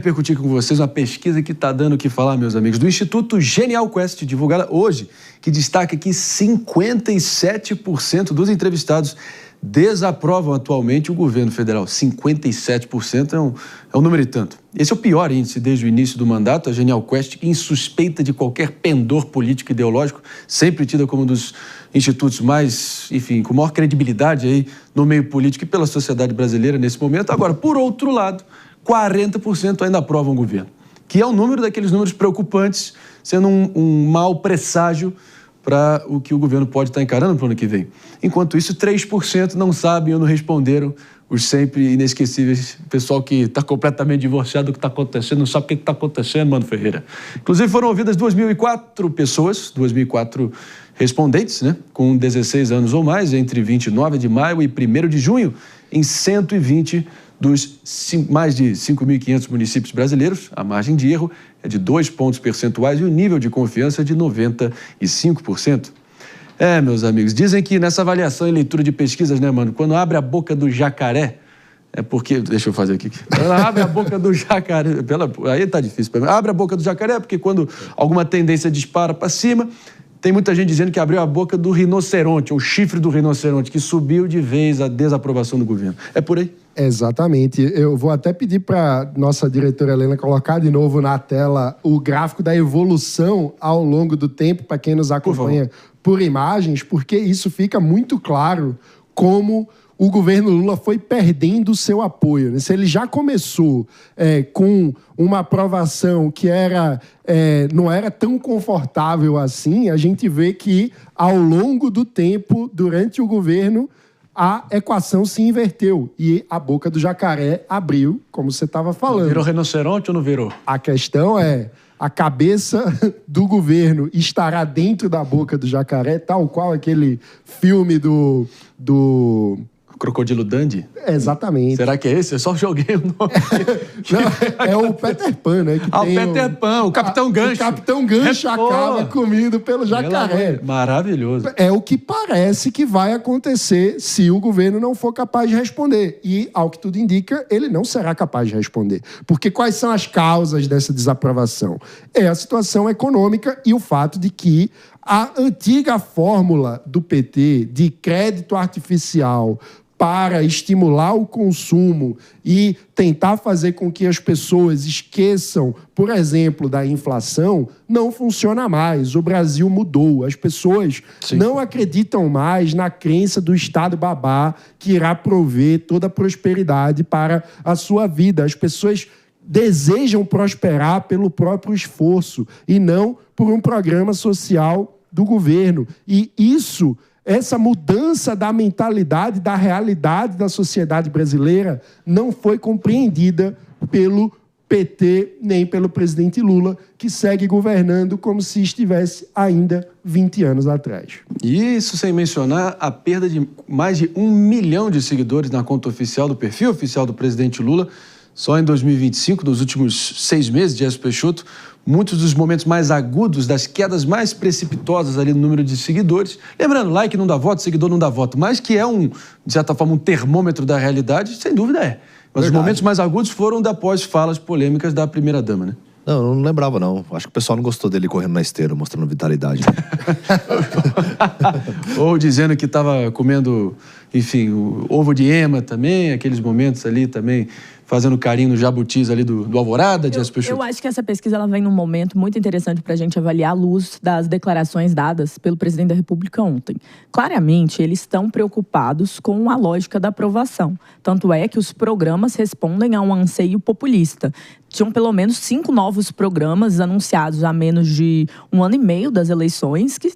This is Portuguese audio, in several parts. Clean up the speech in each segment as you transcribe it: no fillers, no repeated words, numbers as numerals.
Repercutir com vocês uma pesquisa que está dando o que falar, meus amigos, do Instituto Genial Quest, divulgada hoje, que destaca que 57% dos entrevistados desaprovam atualmente o governo federal. 57% é um número e tanto. Esse é o pior índice desde o início do mandato. A Genial Quest, insuspeita de qualquer pendor político e ideológico, sempre tida como um dos institutos mais, enfim, com maior credibilidade aí no meio político e pela sociedade brasileira nesse momento. Agora, por outro lado, 40% ainda aprovam o governo, que é o número daqueles números preocupantes, sendo um mau presságio para o que o governo pode estar encarando para o ano que vem. Enquanto isso, 3% não sabem ou não responderam, os sempre inesquecíveis, pessoal que está completamente divorciado do que está acontecendo, não sabe o que está acontecendo, Mano Ferreira. Inclusive, foram ouvidas 2.004 pessoas, 2.004 respondentes, né, com 16 anos ou mais, entre 29 de maio e 1º de junho, em 120 dos mais de 5.500 municípios brasileiros. A margem de erro é de 2 pontos percentuais e o nível de confiança é de 95%. Meus amigos, dizem que nessa avaliação e leitura de pesquisas, né, mano, quando abre a boca do jacaré, é porque... Deixa eu fazer aqui. Quando abre a boca do jacaré... Aí tá difícil para mim. Abre a boca do jacaré porque quando alguma tendência dispara para cima, tem muita gente dizendo que abriu a boca do rinoceronte, o chifre do rinoceronte, que subiu de vez a desaprovação do governo. É por aí? Exatamente. Eu vou até pedir para nossa diretora Helena colocar de novo na tela o gráfico da evolução ao longo do tempo, para quem nos acompanha por imagens, porque isso fica muito claro como o governo Lula foi perdendo o seu apoio. Se ele já começou com uma aprovação que não era tão confortável assim, a gente vê que, ao longo do tempo, durante o governo, a equação se inverteu e a boca do jacaré abriu, como você estava falando. Virou rinoceronte ou não virou? A questão é, a cabeça do governo estará dentro da boca do jacaré, tal qual aquele filme do Crocodilo Dundee? Exatamente. Será que é esse? Eu só joguei o nome. Não, é o Peter Pan, né? O Peter Pan, o Capitão Gancho. O Capitão Gancho acaba comido pelo jacaré. Maravilhoso. É o que parece que vai acontecer se o governo não for capaz de responder. E, ao que tudo indica, ele não será capaz de responder. Porque quais são as causas dessa desaprovação? É a situação econômica e o fato de que a antiga fórmula do PT de crédito artificial para estimular o consumo e tentar fazer com que as pessoas esqueçam, por exemplo, da inflação, não funciona mais. O Brasil mudou. As pessoas não acreditam mais na crença do Estado babá que irá prover toda a prosperidade para a sua vida. As pessoas desejam prosperar pelo próprio esforço e não por um programa social do governo. E essa mudança da mentalidade, da realidade da sociedade brasileira não foi compreendida pelo PT nem pelo presidente Lula, que segue governando como se estivesse ainda 20 anos atrás. Isso sem mencionar a perda de mais de 1 milhão de seguidores na conta oficial do perfil oficial do presidente Lula. Só em 2025, nos últimos 6 meses de Écio Peixoto, muitos dos momentos mais agudos, das quedas mais precipitosas ali no número de seguidores. Lembrando, like não dá voto, seguidor não dá voto, mas que é de certa forma, um termômetro da realidade, sem dúvida é. Mas os momentos mais agudos foram após falas polêmicas da primeira-dama, né? Não lembrava, não. Acho que o pessoal não gostou dele correndo na esteira, mostrando vitalidade. Ou dizendo que estava comendo, enfim, o ovo de ema também, aqueles momentos ali também, fazendo carinho no jabutis ali do Alvorada, de Écio Peixoto. Eu acho que essa pesquisa ela vem num momento muito interessante para a gente avaliar à luz das declarações dadas pelo presidente da República ontem. Claramente, eles estão preocupados com a lógica da aprovação. Tanto é que os programas respondem a um anseio populista. Tinham pelo menos 5 novos programas anunciados há menos de 1 ano e meio das eleições que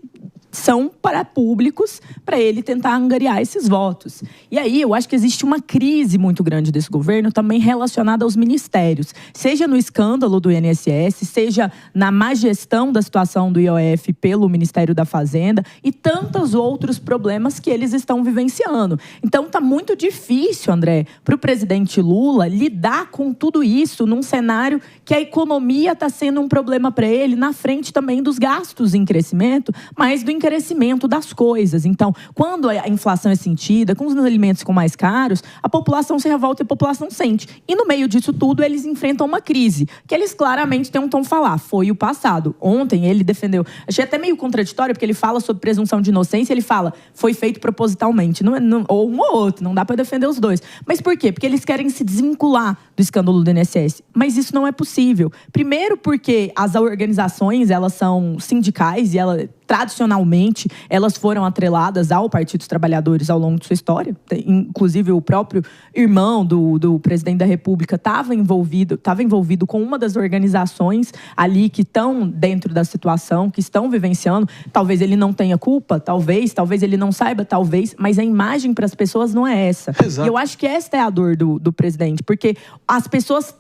são para públicos, para ele tentar angariar esses votos. E aí, eu acho que existe uma crise muito grande desse governo também relacionada aos ministérios. Seja no escândalo do INSS, seja na má gestão da situação do IOF pelo Ministério da Fazenda e tantos outros problemas que eles estão vivenciando. Então, está muito difícil, André, para o presidente Lula lidar com tudo isso num cenário que a economia está sendo um problema para ele, na frente também dos gastos em crescimento, mas do encarecimento das coisas. Então, quando a inflação é sentida, com os alimentos ficam mais caros, a população se revolta e a população sente. E no meio disso tudo, eles enfrentam uma crise, que eles claramente têm um tom falar. Foi o passado. Ontem ele defendeu, achei até meio contraditório, porque ele fala sobre presunção de inocência, ele fala, foi feito propositalmente, ou um ou outro, não dá para defender os dois. Mas por quê? Porque eles querem se desvincular do escândalo do INSS. Mas isso não é possível. Primeiro porque as organizações, elas são sindicais e tradicionalmente, elas foram atreladas ao Partido dos Trabalhadores ao longo de sua história. Inclusive, o próprio irmão do presidente da República estava envolvido com uma das organizações ali que estão dentro da situação, que estão vivenciando. Talvez ele não tenha culpa, talvez ele não saiba, talvez, mas a imagem para as pessoas não é essa. Exato. E eu acho que esta é a dor do presidente, porque as pessoas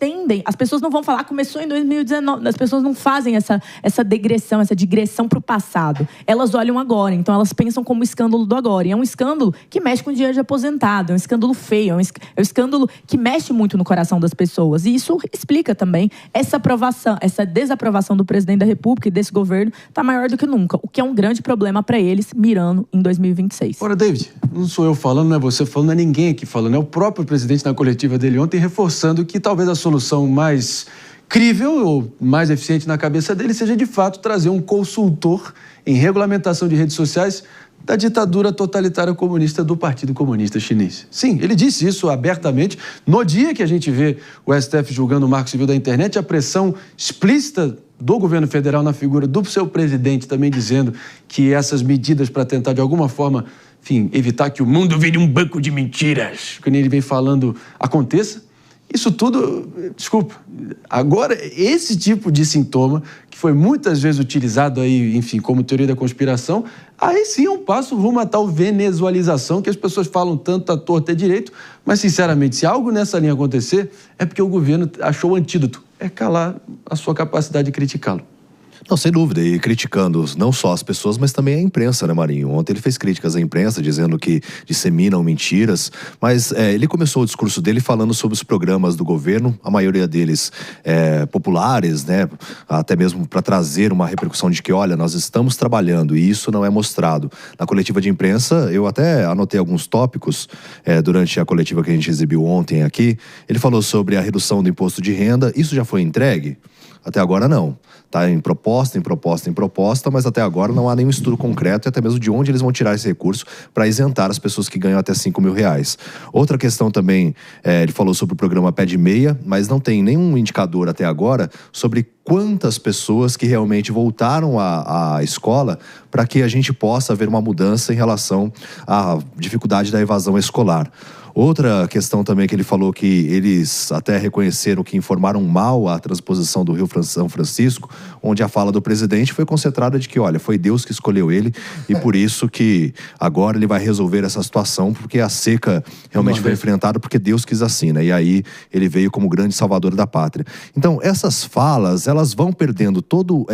não vão falar, começou em 2019, as pessoas não fazem essa digressão para o passado. Elas olham agora, então elas pensam como escândalo do agora. E é um escândalo que mexe com o dinheiro de aposentado, é um escândalo feio, é um escândalo que mexe muito no coração das pessoas. E isso explica também essa desaprovação do presidente da República e desse governo está maior do que nunca, o que é um grande problema para eles mirando em 2026. Ora, David, não sou eu falando, não é você falando, não é ninguém aqui falando, é o próprio presidente na coletiva dele ontem reforçando que talvez a solução mais crível ou mais eficiente na cabeça dele seja de fato trazer um consultor em regulamentação de redes sociais da ditadura totalitária comunista do Partido Comunista Chinês. Sim, ele disse isso abertamente. No dia que a gente vê o STF julgando o Marco Civil da Internet, a pressão explícita do governo federal na figura do seu presidente também dizendo que essas medidas para tentar de alguma forma, enfim, evitar que o mundo vire um banco de mentiras, que nem ele vem falando, aconteça. Isso tudo, desculpa, agora esse tipo de sintoma, que foi muitas vezes utilizado aí, enfim, como teoria da conspiração, aí sim é um passo rumo a tal venezualização que as pessoas falam tanto à torta e direito, mas sinceramente, se algo nessa linha acontecer, é porque o governo achou o antídoto, é calar a sua capacidade de criticá-lo. Não, sem dúvida, e criticando não só as pessoas, mas também a imprensa, né, Marinho? Ontem ele fez críticas à imprensa, dizendo que disseminam mentiras, mas ele começou o discurso dele falando sobre os programas do governo, a maioria deles populares, né, até mesmo para trazer uma repercussão de que, olha, nós estamos trabalhando e isso não é mostrado. Na coletiva de imprensa, eu até anotei alguns tópicos durante a coletiva que a gente exibiu ontem aqui. Ele falou sobre a redução do imposto de renda, isso já foi entregue? Até agora não. Está em proposta, mas até agora não há nenhum estudo concreto e até mesmo de onde eles vão tirar esse recurso para isentar as pessoas que ganham até R$5.000. Outra questão também, ele falou sobre o programa Pé de Meia, mas não tem nenhum indicador até agora sobre quantas pessoas que realmente voltaram à escola para que a gente possa ver uma mudança em relação à dificuldade da evasão escolar. Outra questão também que ele falou que eles até reconheceram que informaram mal a transposição do Rio São Francisco, onde a fala do presidente foi concentrada de que, olha, foi Deus que escolheu ele e por isso que agora ele vai resolver essa situação, porque a seca realmente foi enfrentada porque Deus quis assim, né? E aí ele veio como grande salvador da pátria. Então, essas falas, elas vão perdendo todo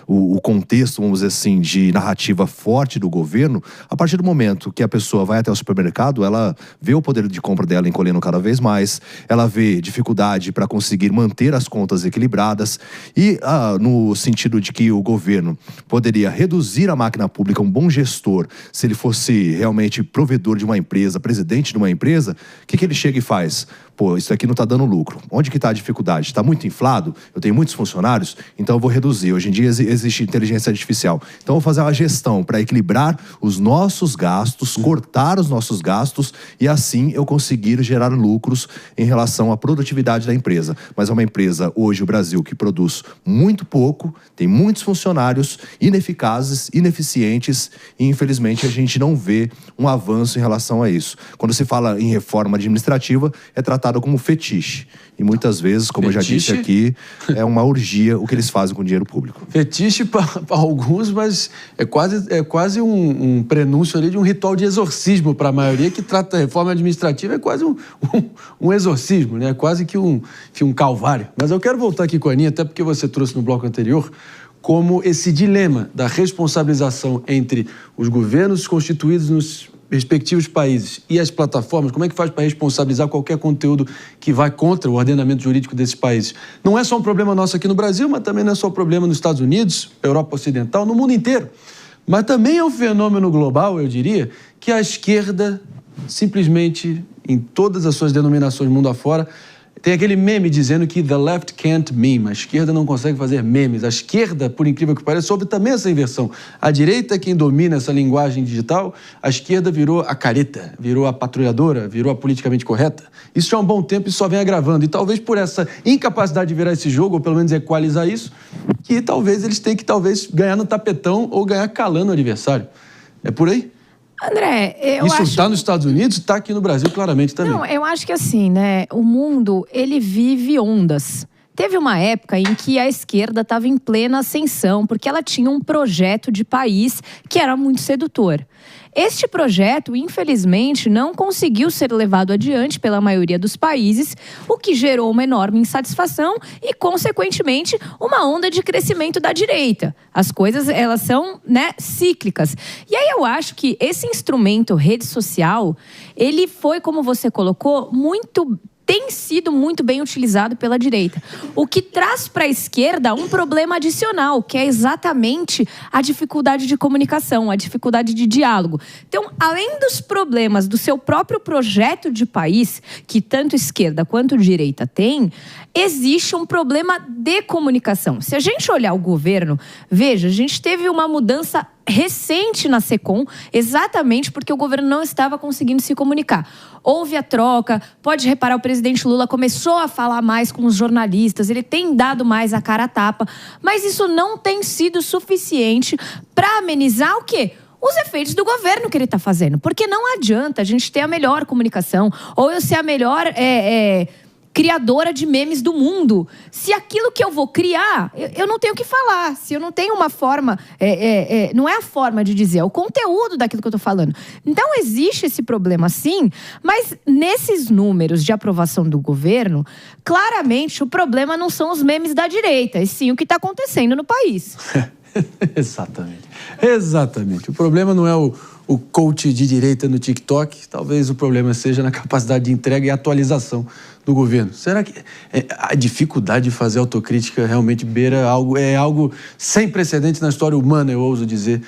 o contexto, vamos dizer assim, de narrativa forte do governo, a partir do momento que a pessoa vai até o supermercado, ela vê o poder de compra dela encolhendo cada vez mais, ela vê dificuldade para conseguir manter as contas equilibradas e no sentido de que o governo poderia reduzir a máquina pública, um bom gestor, se ele fosse realmente provedor de uma empresa, presidente de uma empresa, o que ele chega e faz? Pô, isso aqui não está dando lucro. Onde que está a dificuldade? Está muito inflado? Eu tenho muitos funcionários? Então eu vou reduzir. Hoje em dia existe inteligência artificial. Então eu vou fazer uma gestão para equilibrar os nossos gastos, cortar os nossos gastos e assim eu conseguir gerar lucros em relação à produtividade da empresa. Mas é uma empresa, hoje, o Brasil, que produz muito pouco, tem muitos funcionários ineficazes, ineficientes e infelizmente a gente não vê um avanço em relação a isso. Quando se fala em reforma administrativa, é tratado como fetiche. E muitas vezes, como eu já disse aqui, é uma orgia o que eles fazem com o dinheiro público. Fetiche para alguns, mas é quase um prenúncio ali de um ritual de exorcismo para a maioria que trata a reforma administrativa, é quase um exorcismo, né? Quase que um calvário. Mas eu quero voltar aqui com a Aninha, até porque você trouxe no bloco anterior, como esse dilema da responsabilização entre os governos constituídos nos respectivos países e as plataformas, como é que faz para responsabilizar qualquer conteúdo que vai contra o ordenamento jurídico desses países? Não é só um problema nosso aqui no Brasil, mas também não é só um problema nos Estados Unidos, Europa Ocidental, no mundo inteiro. Mas também é um fenômeno global, eu diria, que a esquerda, simplesmente, em todas as suas denominações mundo afora, tem aquele meme dizendo que the left can't meme. A esquerda não consegue fazer memes. A esquerda, por incrível que pareça, soube também essa inversão. A direita é quem domina essa linguagem digital, a esquerda virou a careta, virou a patrulhadora, virou a politicamente correta. Isso já há um bom tempo e só vem agravando. E talvez por essa incapacidade de virar esse jogo, ou pelo menos equalizar isso, que talvez eles tenham que ganhar no tapetão ou ganhar calando o adversário. É por aí? André, eu Isso acho... está nos Estados Unidos, está aqui no Brasil claramente também. Não, eu acho que assim, né? O mundo, ele vive ondas. Teve uma época em que a esquerda estava em plena ascensão, porque ela tinha um projeto de país que era muito sedutor. Este projeto, infelizmente, não conseguiu ser levado adiante pela maioria dos países, o que gerou uma enorme insatisfação e, consequentemente, uma onda de crescimento da direita. As coisas, elas são, né, cíclicas. E aí eu acho que esse instrumento, rede social, ele foi, como você colocou, tem sido muito bem utilizado pela direita. O que traz para a esquerda um problema adicional, que é exatamente a dificuldade de comunicação, a dificuldade de diálogo. Então, além dos problemas do seu próprio projeto de país, que tanto esquerda quanto direita tem, existe um problema de comunicação. Se a gente olhar o governo, veja, a gente teve uma mudança recente na SECOM, exatamente porque o governo não estava conseguindo se comunicar. Houve a troca, pode reparar, o presidente Lula começou a falar mais com os jornalistas, ele tem dado mais a cara a tapa, mas isso não tem sido suficiente para amenizar o quê? Os efeitos do governo que ele está fazendo. Porque não adianta a gente ter a melhor comunicação, ou eu ser a melhor criadora de memes do mundo. Se aquilo que eu vou criar, eu não tenho o que falar. Se eu não tenho uma forma... não é a forma de dizer, é o conteúdo daquilo que eu estou falando. Então, existe esse problema, sim, mas nesses números de aprovação do governo, claramente o problema não são os memes da direita, e sim o que está acontecendo no país. Exatamente. O problema não é o coach de direita no TikTok, talvez o problema seja na capacidade de entrega e atualização do governo. Será que a dificuldade de fazer autocrítica realmente beira algo sem precedentes na história humana, eu ouso dizer,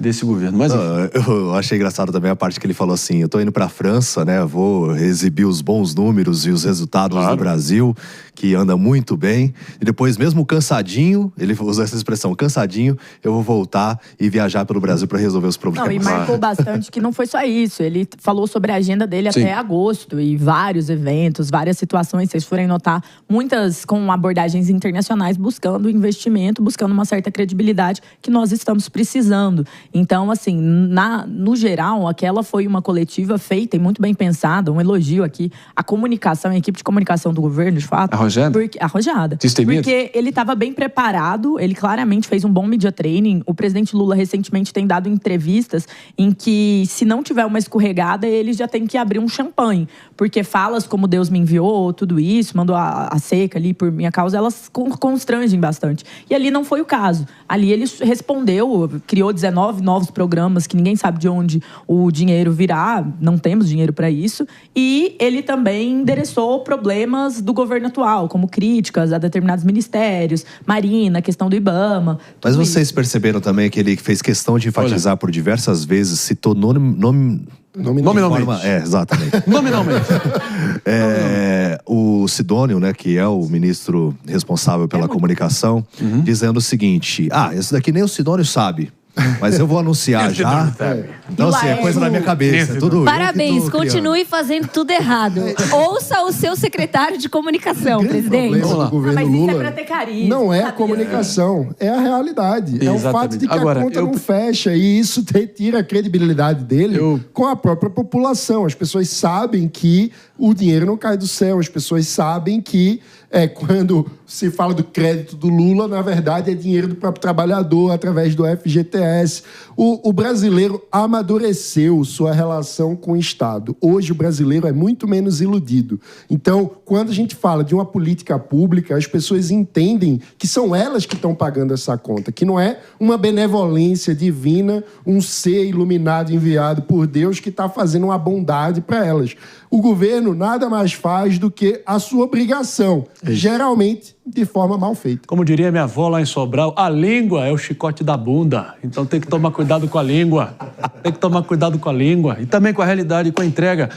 desse governo? Mas eu achei engraçado também a parte que ele falou assim: eu tô indo pra França, né, vou exibir os bons números e os resultados do Brasil, que anda muito bem, e depois, mesmo cansadinho, ele usa essa expressão, cansadinho, eu vou voltar e viajar pelo Brasil para resolver os problemas. Não, e marcou bastante que não foi só isso, ele falou sobre a agenda dele até agosto, e vários eventos, várias situações, se vocês forem notar, muitas com abordagens internacionais, buscando investimento, buscando uma certa credibilidade que nós estamos precisando. Então, assim, no geral, aquela foi uma coletiva feita e muito bem pensada, um elogio aqui à comunicação, à equipe de comunicação do governo, de fato. Arrojada. Porque ele estava bem preparado, ele claramente fez um bom media training. O presidente Lula recentemente tem dado entrevistas em que, se não tiver uma escorregada, ele já tem que abrir um champanhe. Porque falas como Deus me enviou, tudo isso, mandou a seca ali por minha causa, elas constrangem bastante. E ali não foi o caso. Ali ele respondeu, criou 19 novos programas que ninguém sabe de onde o dinheiro virá, não temos dinheiro para isso. E ele também endereçou problemas do governo atual, como críticas a determinados ministérios, Marina, a questão do IBAMA. Mas vocês perceberam também que ele fez questão de enfatizar por diversas vezes, citou nominalmente. Exatamente. Nominalmente. O Sidônio, né, que é o ministro responsável pela comunicação, dizendo o seguinte: isso daqui nem o Sidônio sabe. Mas eu vou anunciar já. Então, assim, é coisa na minha cabeça. Tudo parabéns, continue fazendo tudo errado. Ouça o seu secretário de comunicação, presidente. O governo mas Lula isso é pra ter carisma, não é a sabia? comunicação, é a realidade. É o fato de que Agora, a conta não fecha, e isso tira a credibilidade dele com a própria população. As pessoas sabem que o dinheiro não cai do céu, as pessoas sabem que quando se fala do crédito do Lula, na verdade é dinheiro do próprio trabalhador através do FGTS. O brasileiro amadureceu sua relação com o Estado. Hoje o brasileiro é muito menos iludido. Então, quando a gente fala de uma política pública, as pessoas entendem que são elas que estão pagando essa conta, que não é uma benevolência divina, um ser iluminado enviado por Deus que está fazendo uma bondade para elas. o governo nada mais faz do que a sua obrigação, geralmente de forma mal feita. Como diria minha avó lá em Sobral, a língua é o chicote da bunda. Então tem que tomar cuidado com a língua. Tem que tomar cuidado com a língua. E também com a realidade, com a entrega.